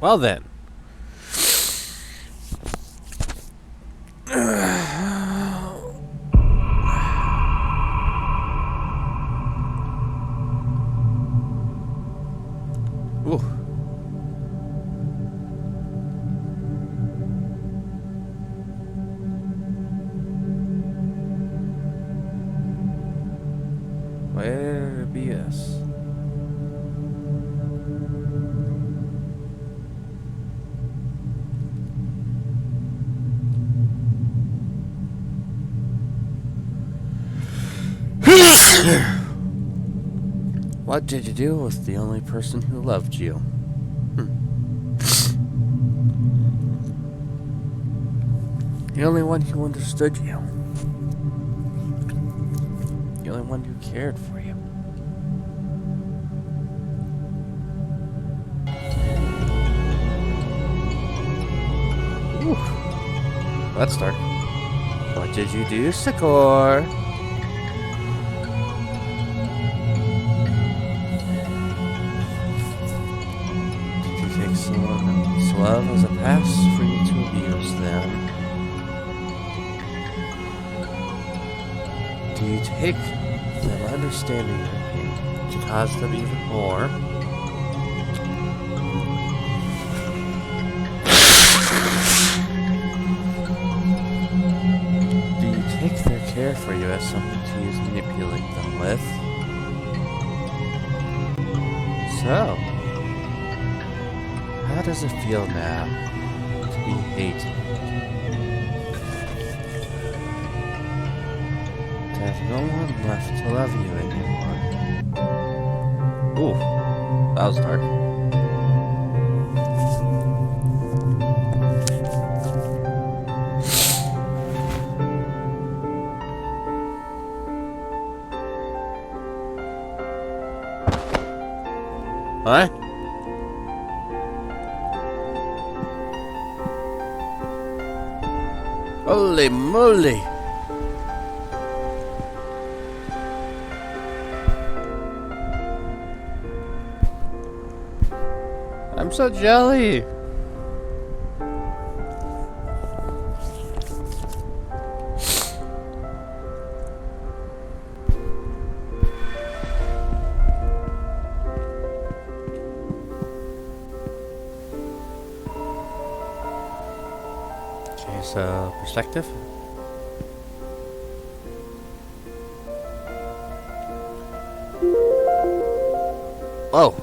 Well then. Ooh. Where be us? What did you do with the only person who loved you? The only one who understood you. The only one who cared for you. Ooh. That's dark. What did you do, Succor? Someone's love as a pass for you to abuse them? Do you take them understanding your pain to cause them even more? Do you take their care for you as something to use and manipulate them with? So, how does it feel now to be hated? To have no one left to love you anymore? Ooh, that was dark. What? Holy moly! I'm so jelly! Okay, so perspective. Oh.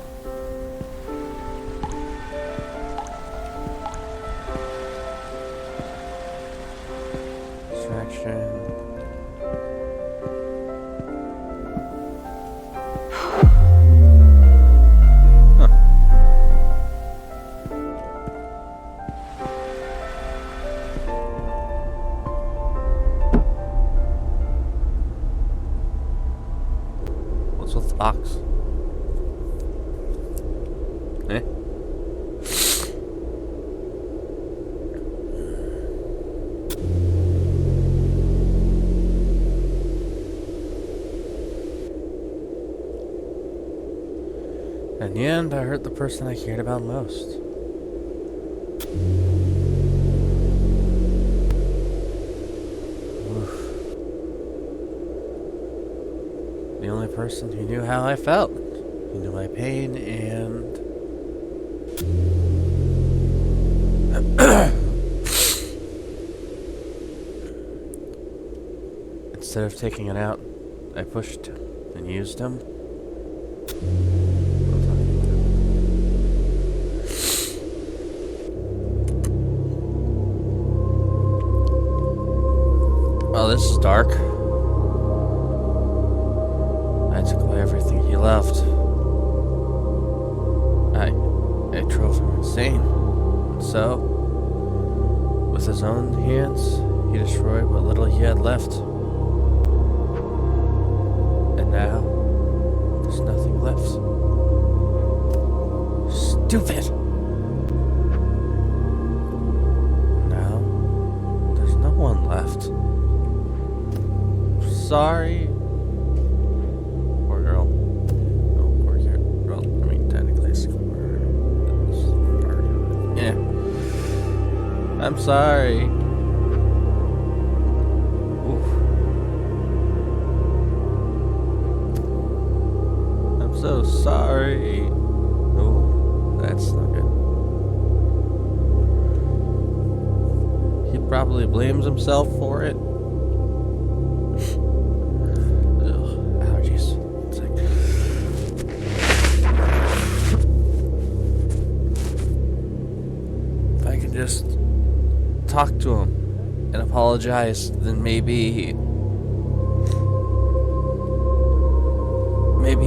Distraction. Huh. What's with the box? Eh? In the end, I hurt the person I cared about most. Oof. The only person who knew how I felt. Who knew my pain and... Instead of taking it out I pushed and used him. Well, this is dark. I took away everything he left. I drove him insane. And so, with his own hands, he destroyed what little he had left. And now, there's nothing left. Stupid! Now, there's no one left. Sorry. Poor girl. No, poor girl. I mean, technically, it's yeah. I'm sorry. Oof. I'm so sorry. Oh, that's not good. He probably blames himself for it. Just talk to him and apologize, then maybe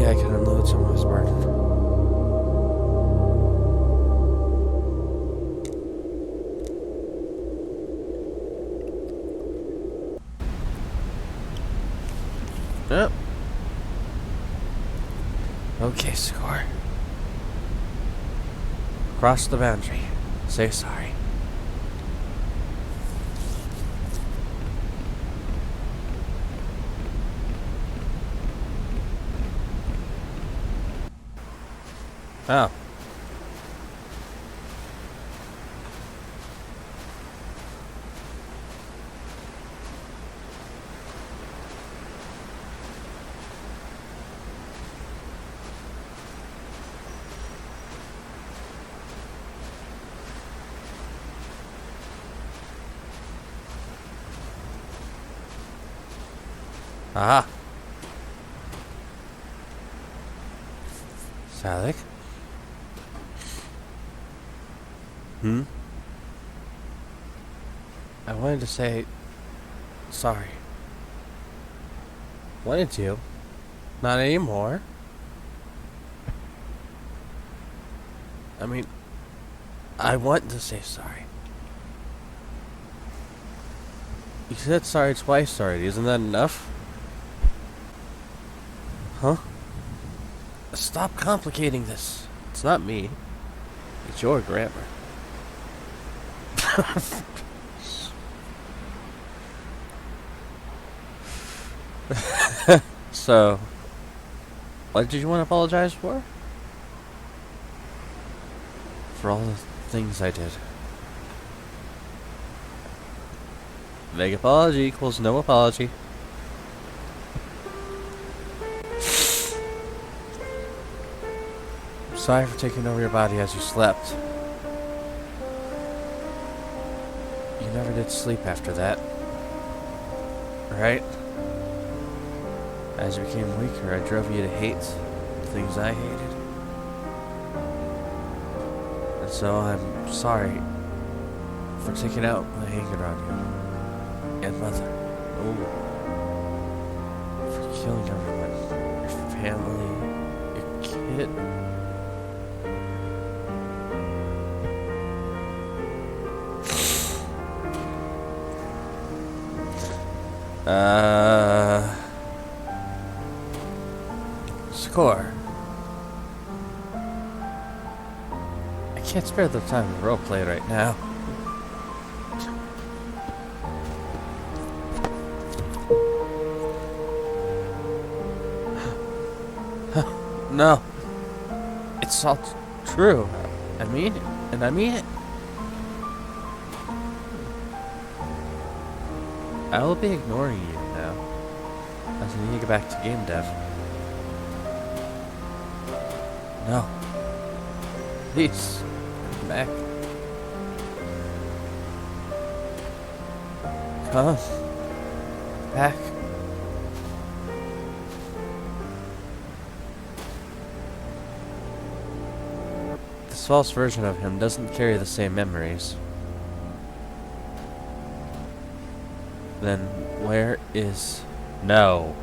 I can unload some of his burden. Yep. Okay, Succor. Cross the boundary. Say sorry. Oh. Aha. Salik? I wanted to say sorry. Wanted to. Not anymore. I mean, I want to say sorry. You said sorry twice already. Isn't that enough? Huh? Stop complicating this. It's not me. It's your grammar. So, what did you want to apologize for? For all the things I did. Vague apology equals no apology. I'm sorry for taking over your body as you slept. You never did sleep after that. Right? As you became weaker, I drove you to hate the things I hated. And so I'm sorry for taking out my anger on you. And Mother. Oh. For killing everyone. Your family. Your kid. Succor. I can't spare the time to roleplay right now. No. It's all true. I mean it. And I mean it. I will be ignoring you now, as I need to get back to game dev. No. Please, come back. Come back. false version of him doesn't carry the same memories. Then where is... No.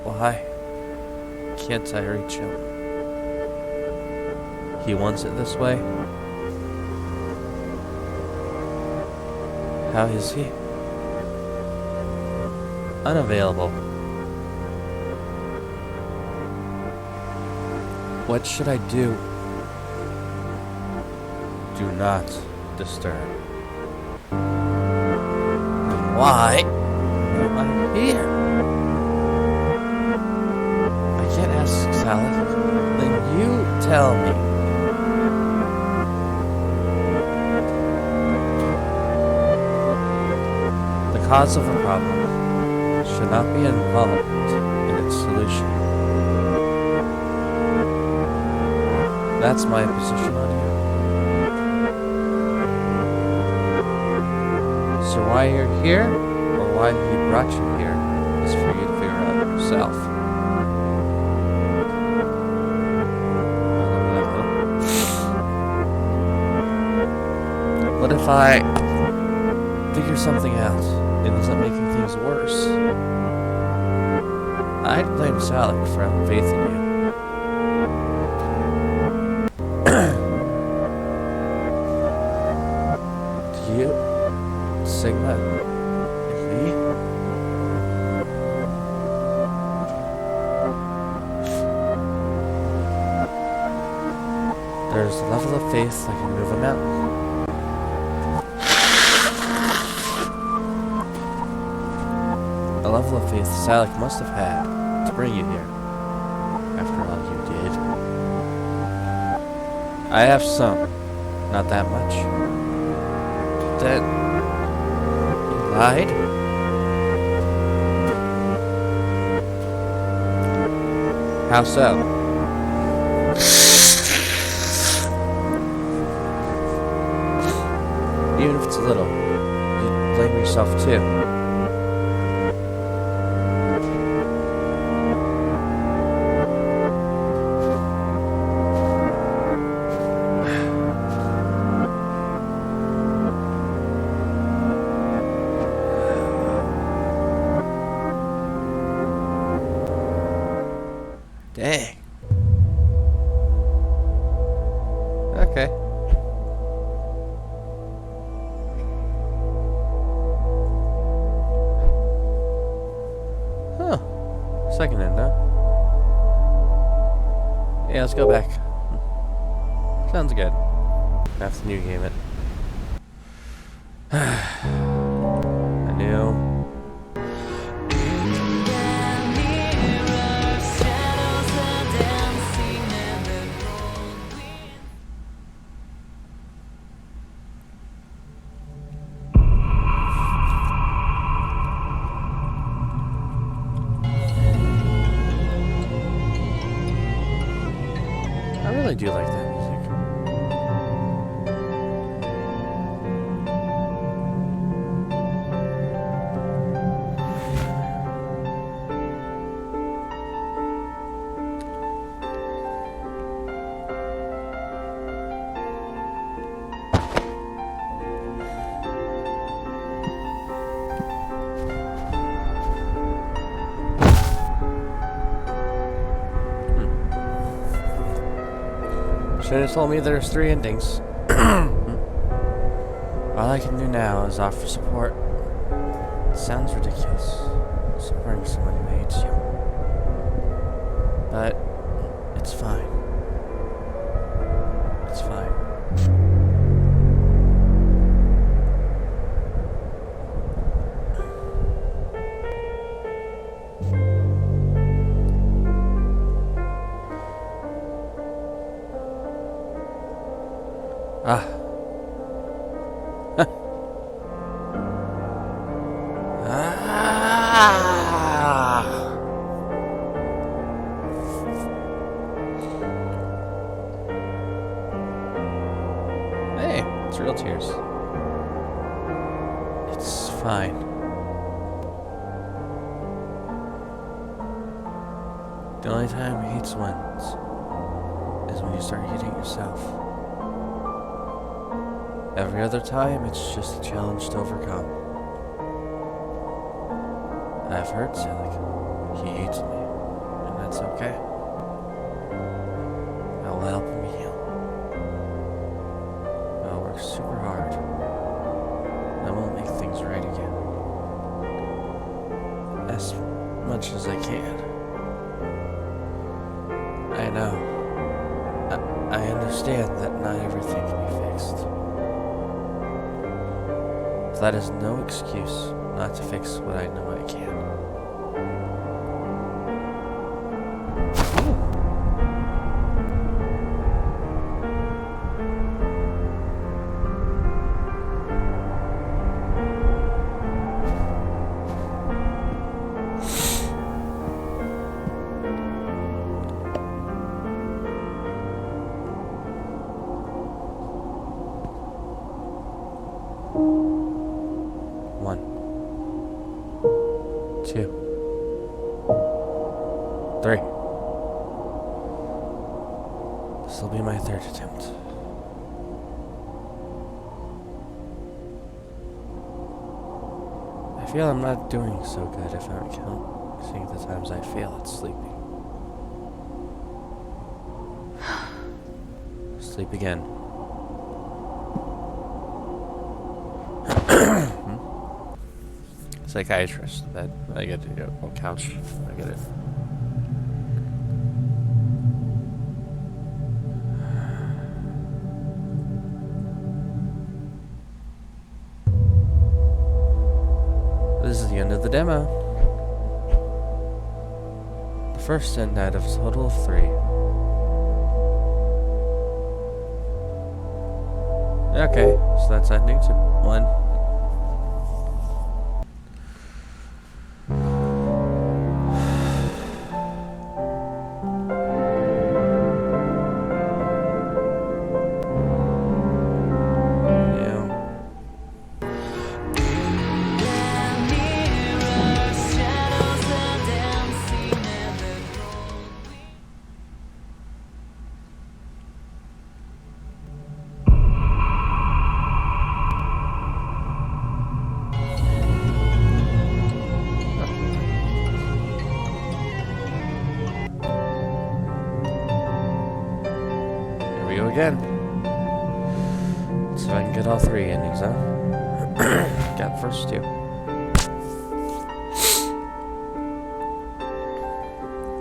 Why can't I reach him? He wants it this way? How is he? Unavailable. What should I do? Do not disturb. And why am I here? I can't ask Sally. Then you tell me. The cause of a problem should not be involved in its solution. That's my position on you. So why you're here, or why he brought you here, is for you to figure out yourself. What if I figure something out? It ends up making things worse. I'd blame Sally for having faith in you. Do you, Sigma, and me? There's a level of faith that can move a mountain. A level of faith Salik must have had to bring you here, after all you did. I have some, not that much. Then, you lied? How so? Even if it's a little, you blame yourself too. Dang. Okay. Huh. Second end, huh? Yeah, let's go back. Sounds good. That's the new game it. I knew. I really do like that music. Should have told me there's 3 endings. All I can do now is offer support. It sounds ridiculous, supporting someone who hates you. But it's fine. It's fine. Ah. Ah. Hey, it's real tears. It's fine. The only time hates wins is when you start hating yourself. Every other time, it's just a challenge to overcome. I've heard Selig. He hates me, and that's okay. I will help him heal. I'll work super hard. I will make things right again. As much as I can. I know. I understand that not everything can be fixed. But that is no excuse not to fix what I know I can. One, two, three. This will be my third attempt. I feel I'm not doing so good if I'm counting the times I fail at sleeping. Sleep again. Psychiatrist, bed. I get it. Oh, couch. I get it. This is the end of the demo. The first end out of a total of 3. Okay, so that's ending to 1. Go again. Let's see if I can get all 3 endings, huh? Got the first 2.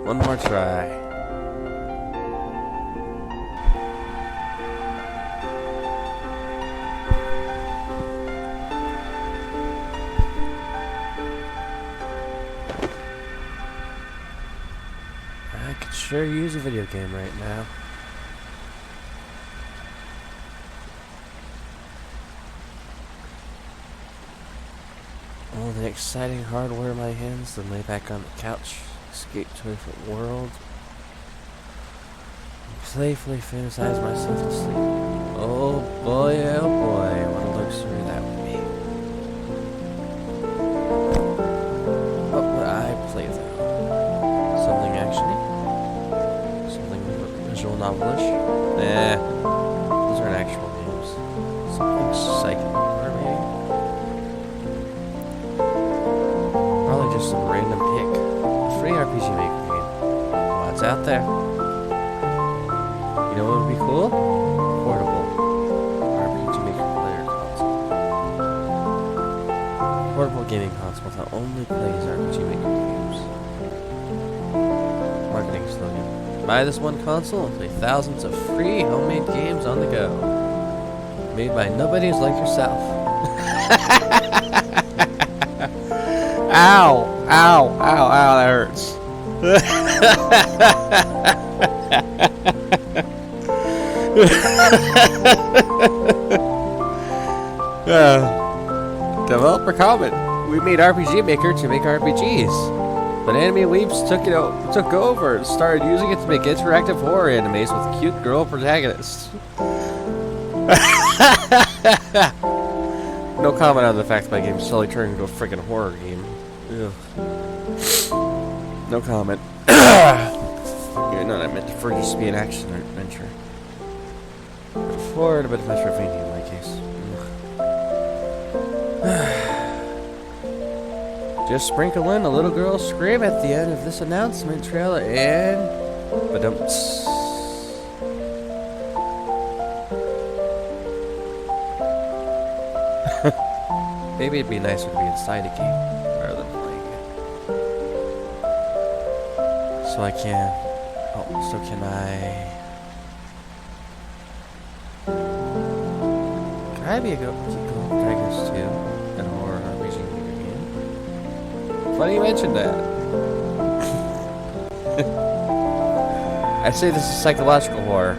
One more try. I could sure use a video game right now. All the exciting hardware in my hands, then lay back on the couch, escape to a different world, and playfully fantasize myself to sleep. Oh boy, what a luxury that would be. What would I play though? Something actiony? Something visual novelish? Nah, those aren't actual games. Something psychic. Just some random pick. A free RPG Maker game. What's out there? You know what would be cool? Portable RPG Maker player console. Portable gaming console that only plays RPG Maker games. Marketing slogan. Buy this one console and play thousands of free homemade games on the go. Made by nobodies like yourself. Ow! Ow! Ow! Ow! That hurts. Developer comment. We made RPG Maker to make RPGs, but anime weebs took over and started using it to make interactive horror animes with cute girl protagonists. No comment on the fact my game slowly turned into a freaking horror game. Ugh. No comment. Yeah, no, I meant for just to be an action adventure. Forward, but Metroidvania in my case. Just sprinkle in a little girl scream at the end of this announcement trailer and... Ba-dumps. Maybe it'd be nicer to be inside a game rather than playing it. So I can... Oh, so can I... Can I be a Dragons 2? An horror RPG game? Funny you mentioned that. I'd say this is psychological horror.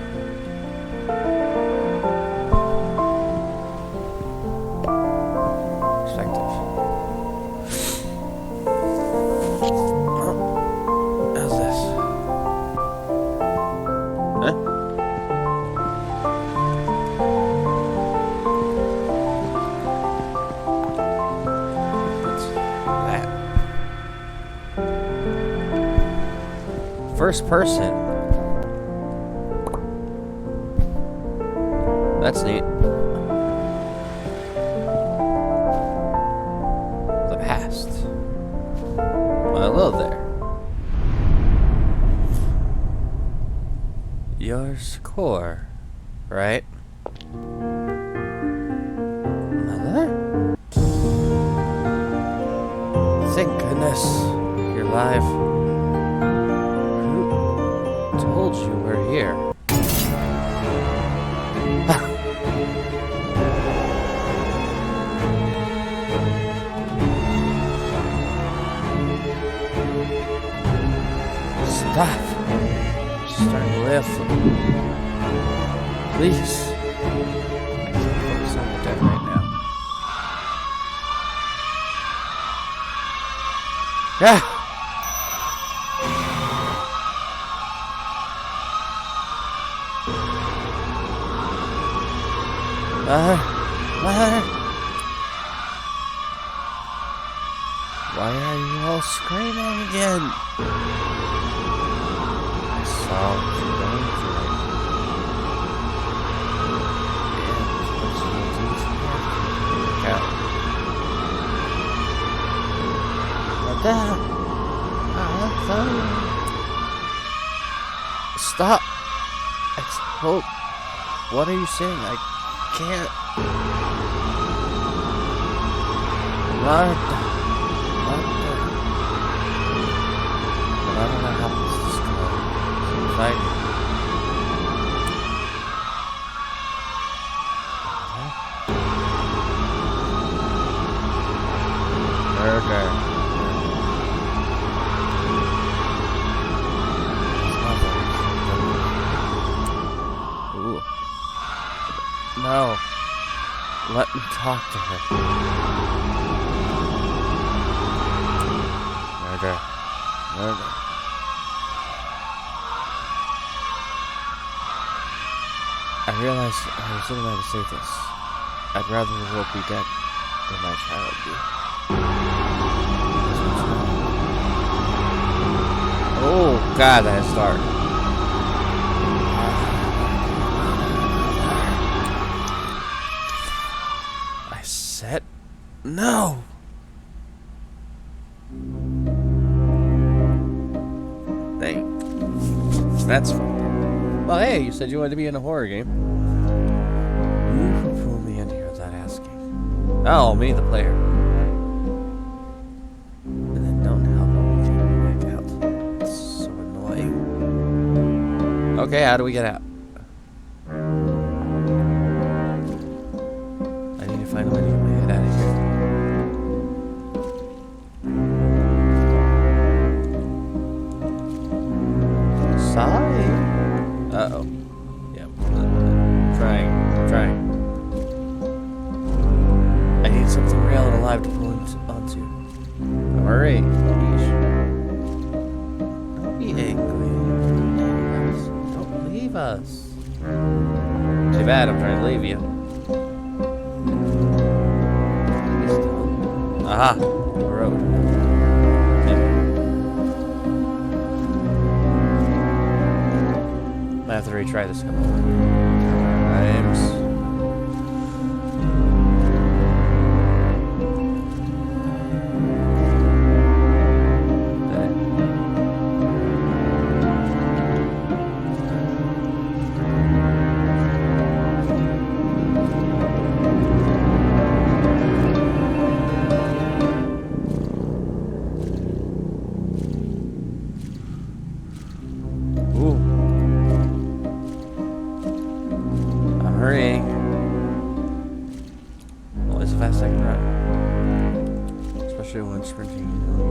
First person. That's neat. The past. Well, hello there. Your SigmaSuccor, right? Mother? Thank goodness you're alive. Told you we're here. Stop. I'm starting to laugh. Please. I can't focus on the dead right now. Yeah. Why are you all screaming again? I saw what you're going through. What the hell? Stop! What are you saying? I can't. Martha. But I don't know how this is going. Seems like... Murder. Ooh. No. Let me talk to her. Murder. Murder. I realized I was not allowed to say this. I'd rather the world be dead than my child be. Oh God, that start. I said no. Dang. That's fun. Well, hey, you said you wanted to be in a horror game. You can pull me in here without asking. Oh, me, the player. And then don't help me back out. It's so annoying. Okay, how do we get out? I need to find a way to get my head out of here. Sorry. Uh-oh. Yeah. Trying. I need something real and alive to pull onto. Alright. Don't be angry. Don't leave us. Too bad, I'm trying to leave you. Aha! The road. have to retry this a couple times. Always a fast second run. Especially when sprinting, you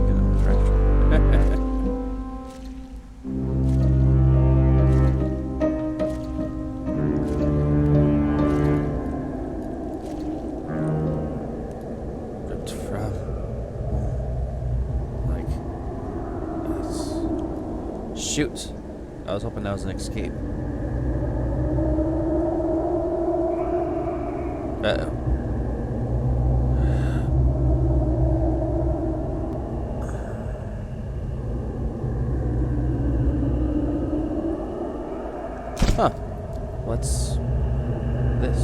get in the direction. Ripped from yes. Shoot. I was hoping that was an escape. Uh-oh. Huh. What's this?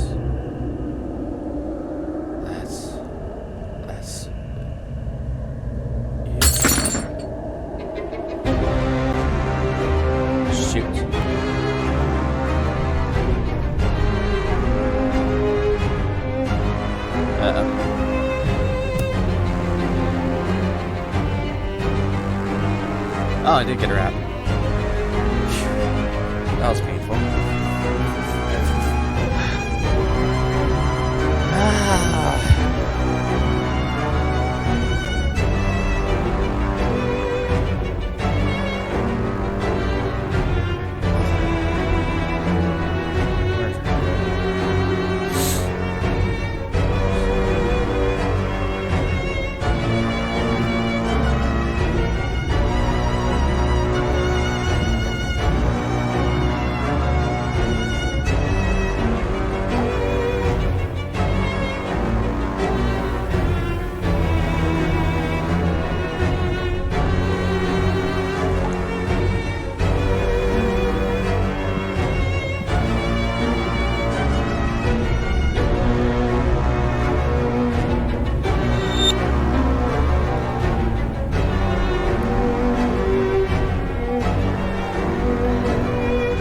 That's you. Shoot. Uh-oh. Oh, I did get a wrap. That was painful.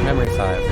Memory 5.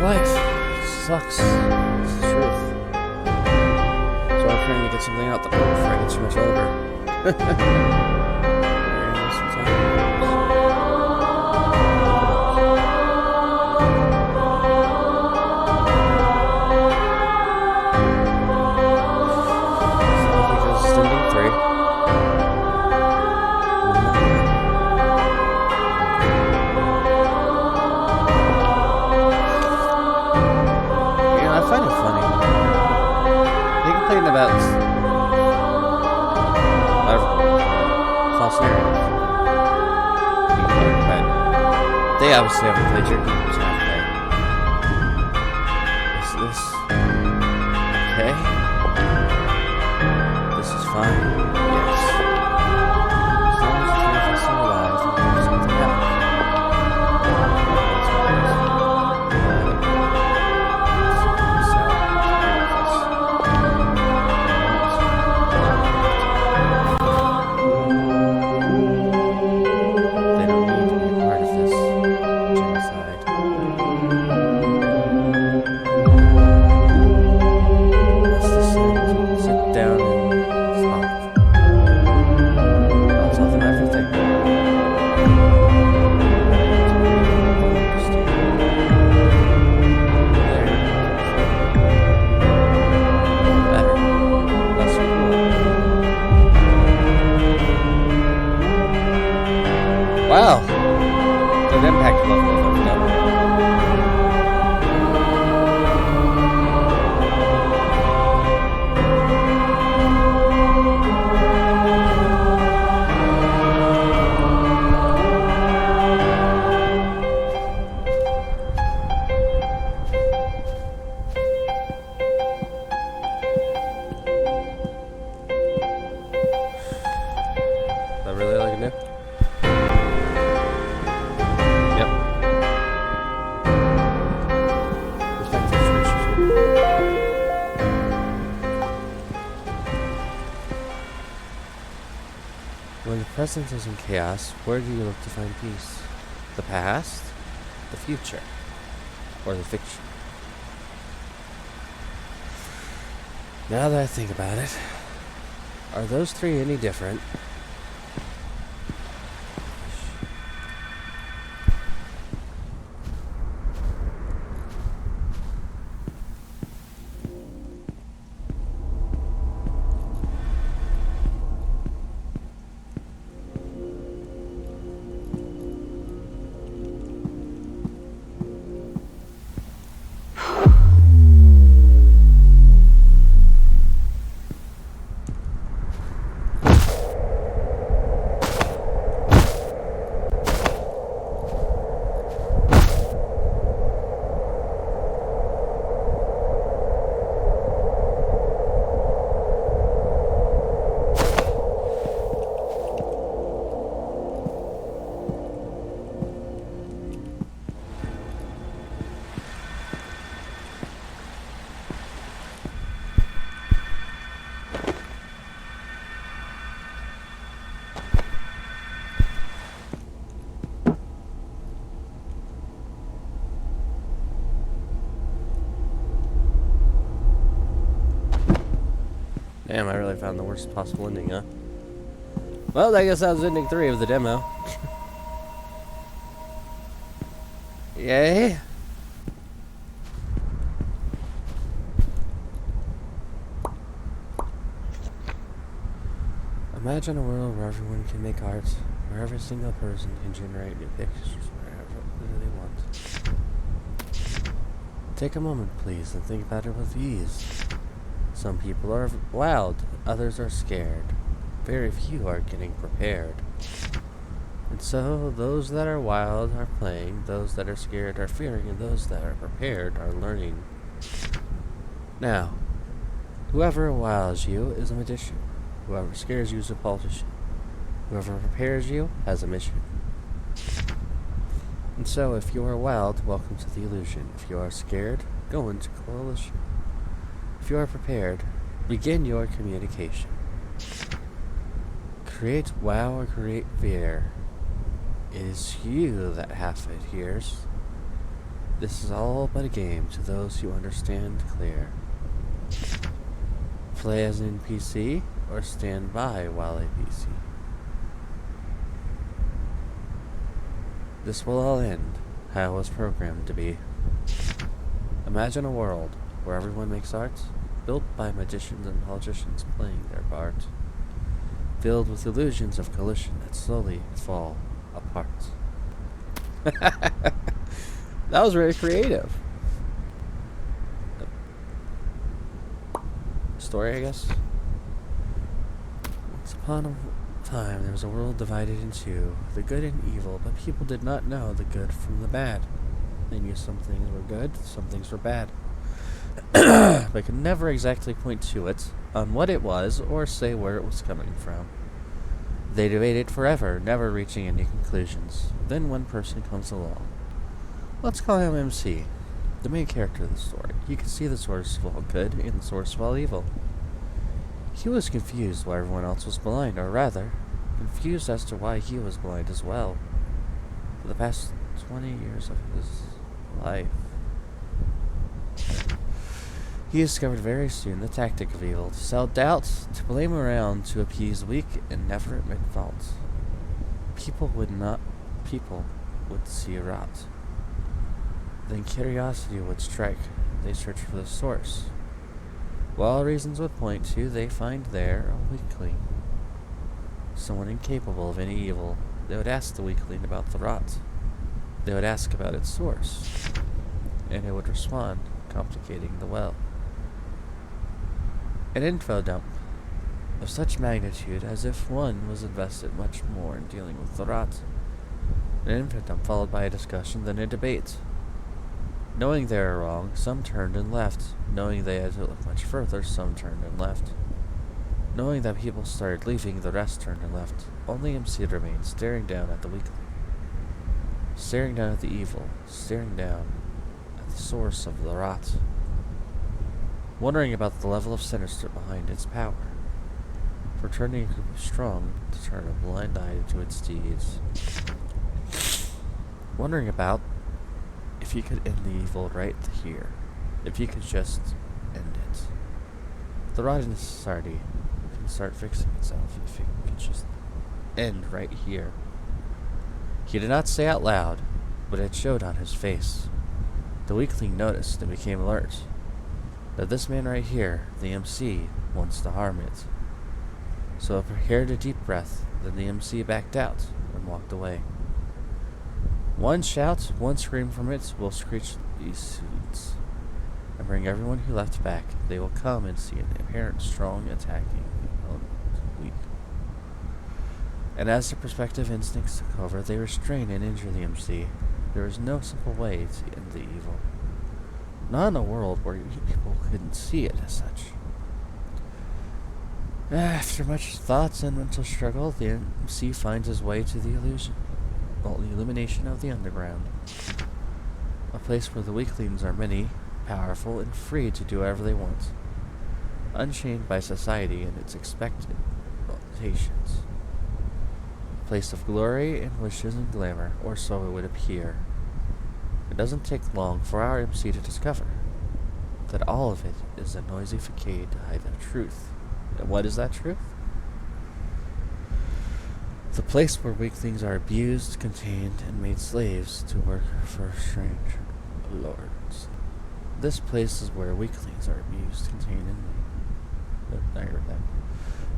Life sucks. It's the truth. So I'm trying to get something out the boat before I get too much older. About false narrative. But they obviously haven't played your game, so have they? Is this okay? This is fine. Yes. As long as the truth is still alive, there's something happening. They don't need to be a part of this genocide. When the present is in chaos, where do you look to find peace? The past, the future, or the fiction? Now that I think about it, are those three any different? Damn, I really found the worst possible ending, huh? Well, I guess that was ending 3 of the demo. Yay. Imagine a world where everyone can make art, where every single person can generate new pictures wherever they want. Take a moment, please, and think about it with ease. Some people are wild, others are scared. Very few are getting prepared. And so, those that are wild are playing, those that are scared are fearing, and those that are prepared are learning. Now, whoever wows you is a magician. Whoever scares you is a politician. Whoever prepares you has a mission. And so, if you are wild, welcome to the illusion. If you are scared, go into coalition. If you are prepared, begin your communication. Create wow or create fear. It is you that half it hears. This is all but a game to those who understand clear. Play as an NPC or stand by while a PC. This will all end how it was programmed to be. Imagine a world where everyone makes art, built by magicians and politicians playing their part, filled with illusions of collision that slowly fall apart. That was very creative. Story, I guess. Once upon a time, there was a world divided in two, the good and evil, but people did not know the good from the bad. They knew some things were good, some things were bad. They could never exactly point to it, on what it was, or say where it was coming from. They debated forever, never reaching any conclusions. Then one person comes along. Let's call him MC, the main character of the story. You can see the source of all good and the source of all evil. He was confused why everyone else was blind, or rather, confused as to why he was blind as well. For the past 20 years of his life, he discovered very soon the tactic of evil, to sell doubt, to blame around, to appease weak, and never admit fault. People would see rot. Then curiosity would strike. They searched for the source. While reasons would point to, they find there a weakling. Someone incapable of any evil. They would ask the weakling about the rot. They would ask about its source. And it would respond, complicating the well. An info dump of such magnitude as if one was invested much more in dealing with the rot. An info dump followed by a discussion, then a debate. Knowing they were wrong, some turned and left. Knowing they had to look much further, some turned and left. Knowing that people started leaving, the rest turned and left. Only MC remained, staring down at the weakling. Staring down at the evil. Staring down at the source of the rot. Wondering about the level of sinister behind its power. for turning a group of strong to turn a blind eye to its deeds. Wondering about if he could end the evil right here. If he could just end it. The rotten society can start fixing itself if it could just end right here. He did not say out loud, but it showed on his face. The weakling noticed and became alert. That this man right here, the MC, wants to harm it. So it prepared a deep breath, then the MC backed out and walked away. One shout, one scream from it will screech these suits and bring everyone who left back. They will come and see an apparent strong attacking the opponent weak. And as their prospective instincts took over, they restrain and injure the MC. There is no simple way to end the evil. Not in a world where people couldn't see it as such. After much thoughts and mental struggle, the MC finds his way to the illumination of the underground. A place where the weaklings are many, powerful, and free to do whatever they want. Unchained by society and its expectations. A place of glory and wishes and glamour, or so it would appear. It doesn't take long for our MC to discover that all of it is a noisy facade to hide the truth. And what is that truth? The place where weaklings are abused, contained, and made slaves to work for strange lords. This place is where weaklings are abused, contained, and made. I heard that.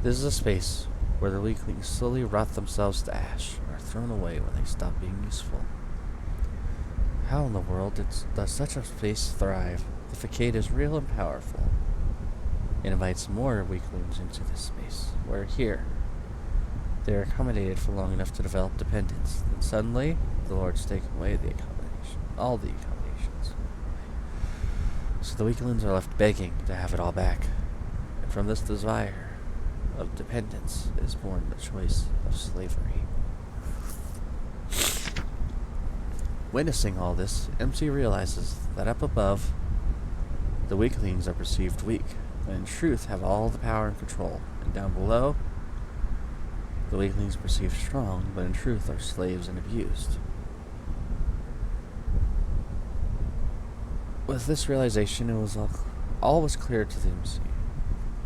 This is a space where the weaklings slowly rot themselves to ash, or are thrown away when they stop being useful. How in the world does such a space thrive? The facade is real and powerful. It invites more weaklings into this space, where here, they are accommodated for long enough to develop dependence. Then suddenly, the Lords take away the accommodation, all the accommodations. So the weaklings are left begging to have it all back. And from this desire of dependence is born the choice of slavery. Witnessing all this, MC realizes that up above, the weaklings are perceived weak, and in truth have all the power and control, and down below, the weaklings perceived strong, but in truth are slaves and abused. With this realization, it was all was clear to the MC.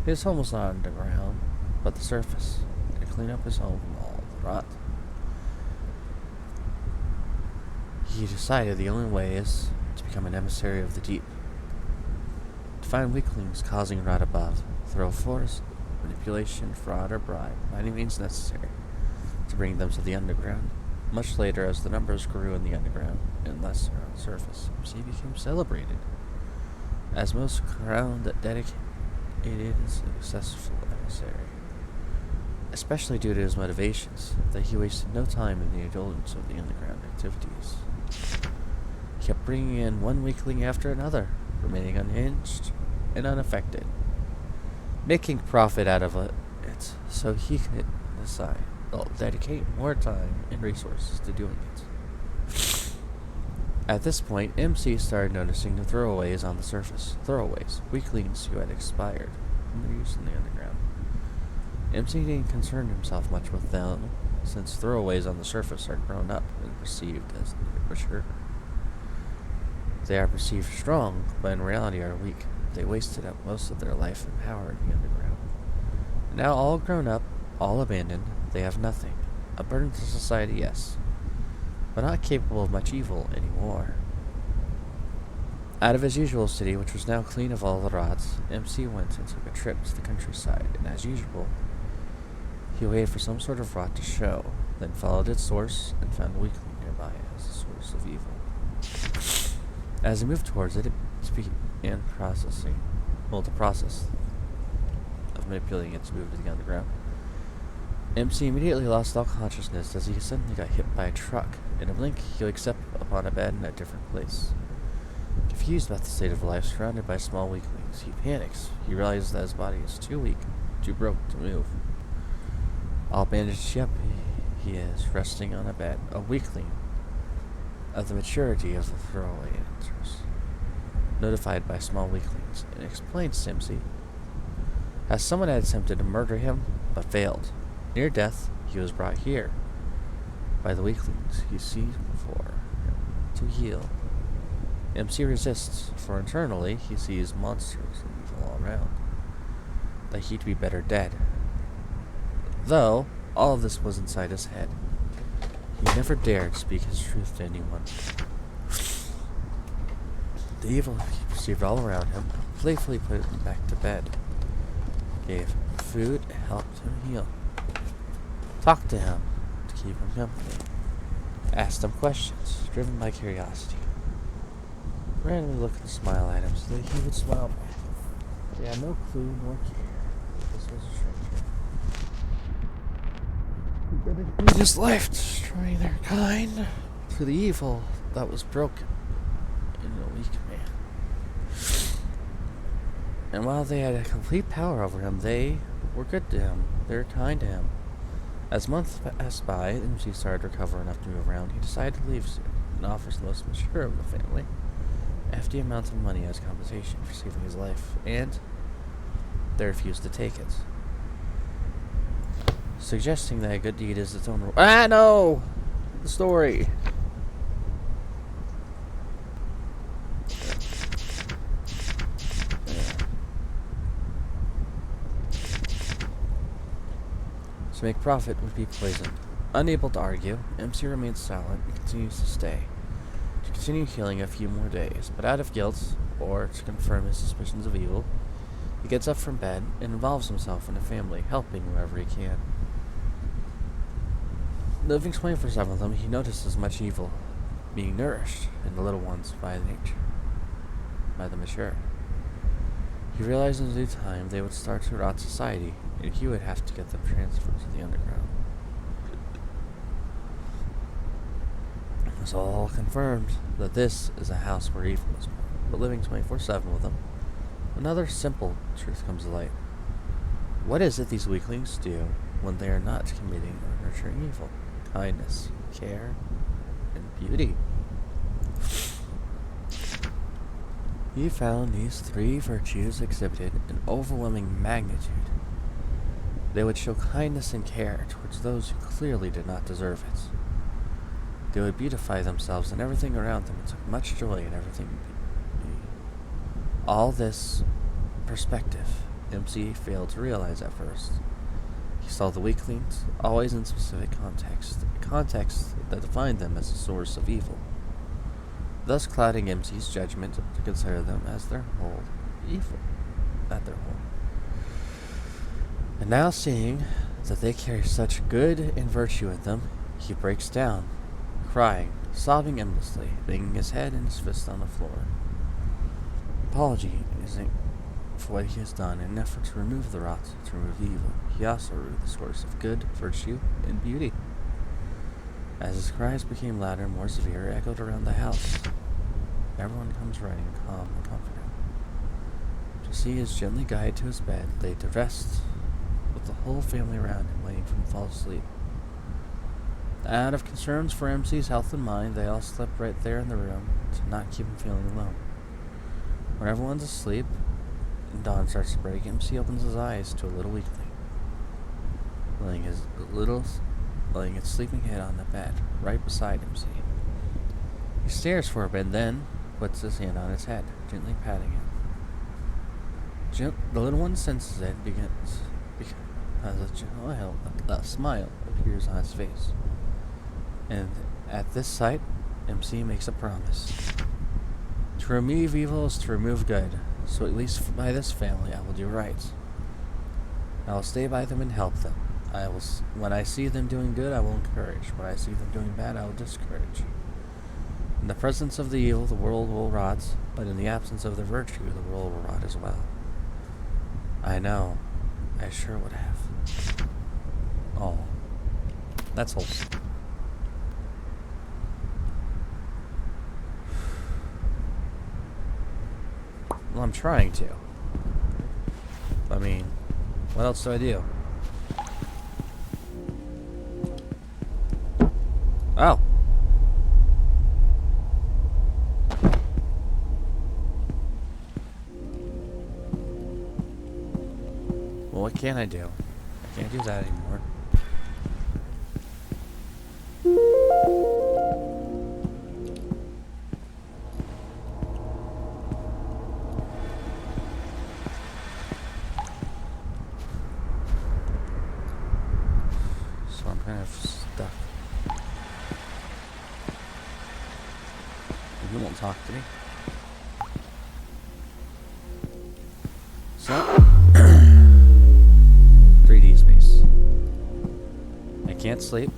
His home was not underground, but the surface, and to clean up his home from all the rot. He decided the only way is to become an emissary of the deep. To find weaklings causing rot above, throw force, manipulation, fraud, or bribe, by any means necessary, to bring them to the underground. Much later, as the numbers grew in the underground, and less around the surface, MC became celebrated as most crowned, dedicated, and successful emissary. Especially due to his motivations, that he wasted no time in the indulgence of the underground activities. He kept bringing in one weakling after another, remaining unhinged and unaffected, making profit out of it so he could dedicate more time and resources to doing it. At this point, MC started noticing the throwaways on the surface. Throwaways, weaklings who had expired from their use in the underground. MC didn't concern himself much with them, since throwaways on the surface are grown up and perceived as mature. They are perceived strong, but in reality are weak. They wasted up most of their life and power in the underground. Now all grown up, all abandoned, they have nothing. A burden to society, yes, but not capable of much evil anymore. Out of his usual city, which was now clean of all the rots, MC went and took a trip to the countryside, and as usual, he waited for some sort of rot to show, then followed its source and found a weakling nearby as the source of evil. As he moved towards it, it began the process of manipulating it to move to the underground. MC immediately lost all consciousness as he suddenly got hit by a truck. In a blink, he wakes up upon a bed in a different place. Confused about the state of life, surrounded by small weaklings, he panics. He realizes that his body is too weak, too broke to move. All bandaged up, he is resting on a bed. A weakling of the maturity of the throwaway enters, notified by small weaklings, and explains to MC as someone had attempted to murder him, but failed. Near death, he was brought here by the weaklings he sees before him to heal. MC resists, for internally he sees monsters and evil all around, that he'd be better dead. Though all of this was inside his head, he never dared speak his truth to anyone. The evil he perceived all around him playfully put him back to bed, gave food, helped him heal, talked to him to keep him company, asked him questions, driven by curiosity, randomly looked and smile at him so that he would smile back. They had no clue nor care that this was a stranger. He dedicated his life destroying their kind to the evil that was broken in a weak man. And while they had a complete power over him, they were good to him. They were kind to him. As months passed by, and she started to recover enough to move around, he decided to leave soon and offers the most mature of the family a hefty amount of money as compensation for saving his life, and they refused to take it, suggesting that a good deed is its own reward. Ah, no! The story! To make profit would be poisoned. Unable to argue, MC remains silent and continues to stay, to continue healing a few more days, but out of guilt, or to confirm his suspicions of evil, he gets up from bed and involves himself in the family, helping whoever he can. Living 24/7 with them, he notices much evil being nourished in the little ones by the mature. He realized in due time they would start to rot society, and he would have to get them transferred to the underground. It was all confirmed that this is a house where evil is born. But living 24/7 with them, another simple truth comes to light. What is it these weaklings do when they are not committing or nurturing evil? Kindness, care, and beauty. He found these three virtues exhibited in overwhelming magnitude. They would show kindness and care towards those who clearly did not deserve it. They would beautify themselves and everything around them and took much joy in everything. All this perspective MC failed to realize at first. He saw the weaklings always in specific context, a context that defined them as a source of evil, thus clouding MC's judgment to consider them as their whole evil, at their whole. And now seeing that they carry such good and virtue in them, he breaks down, crying, sobbing endlessly, banging his head and his fist on the floor. Apology isn't for what he has done in an effort to remove the rot, to remove the evil. He also removed the source of good, virtue, and beauty. As his cries became louder and more severe, echoed around the house. Everyone comes running, calm and confident. To see his gently guide to his bed, laid to rest, with the whole family around him waiting for him to fall asleep. Out of concerns for MC's health and mind, they all slept right there in the room to not keep him feeling alone. When everyone's asleep and dawn starts to break, MC opens his eyes to a little weakling, laying its sleeping head on the bed, right beside MC. He stares for a bit, then puts his hand on its head, gently patting him. The little one senses it, begins as a smile appears on his face. And at this sight, MC makes a promise. To remove evil is to remove good, so at least by this family I will do right. I will stay by them and help them. When I see them doing good, I will encourage. When I see them doing bad, I will discourage. In the presence of the evil, the world will rot, but in the absence of the virtue, the world will rot as well. I know. I sure would have. Oh. That's wholesome. Well, I'm trying to. I mean, what else do I do? Oh. Well, what can I do? I can't do that anymore. So I'm kind of stuck. You won't talk to me. So 3D space. I can't sleep.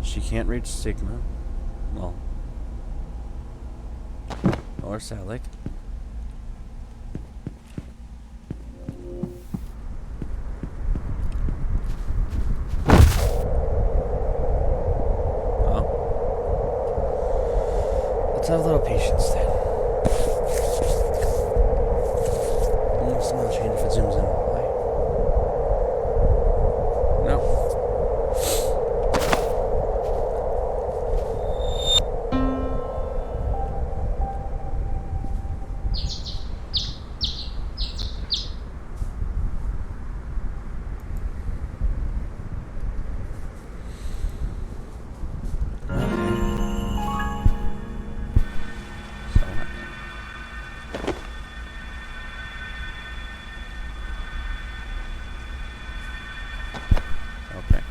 She can't reach Sigma. Well, or Salic. Oh. Let's have a little patience then. Small chain if it zooms in. Why? No. Okay.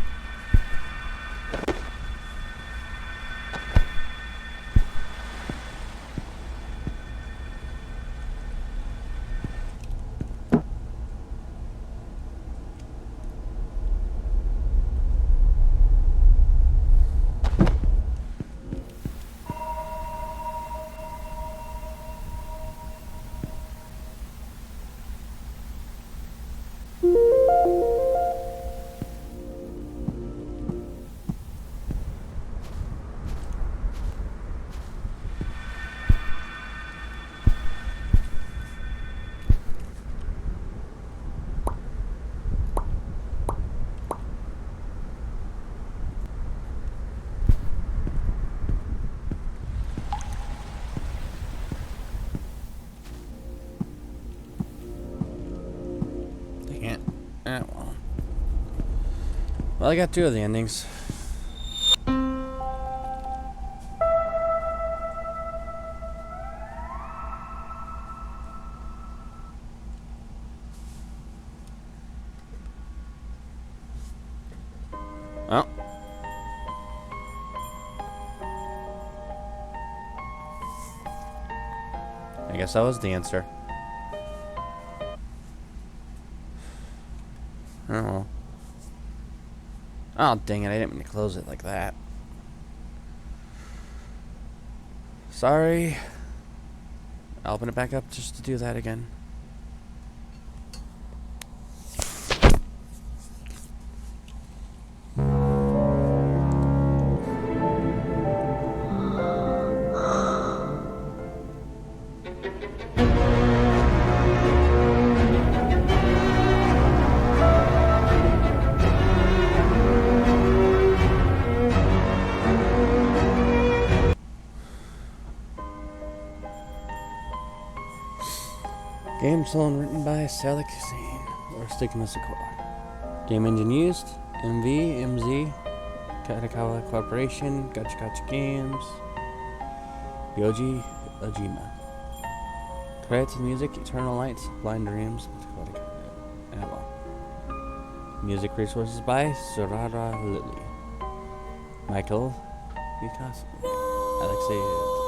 Well. Well, I got 2 of the endings. Well. I guess that was the answer. Oh. Oh, dang it, I didn't mean to close it like that. Sorry. I'll open it back up just to do that again. Game sold and written by or SigmaSuccor. Game engine used: MV, MZ, Katakawa Corporation, Gotcha Gotcha Games, Yoji Ojima. Credits and music: Eternal Lights, Blind Dreams, Music resources by Sorara Lily, Michael Vikas, Alexei.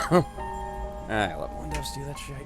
I love when devs do that shit.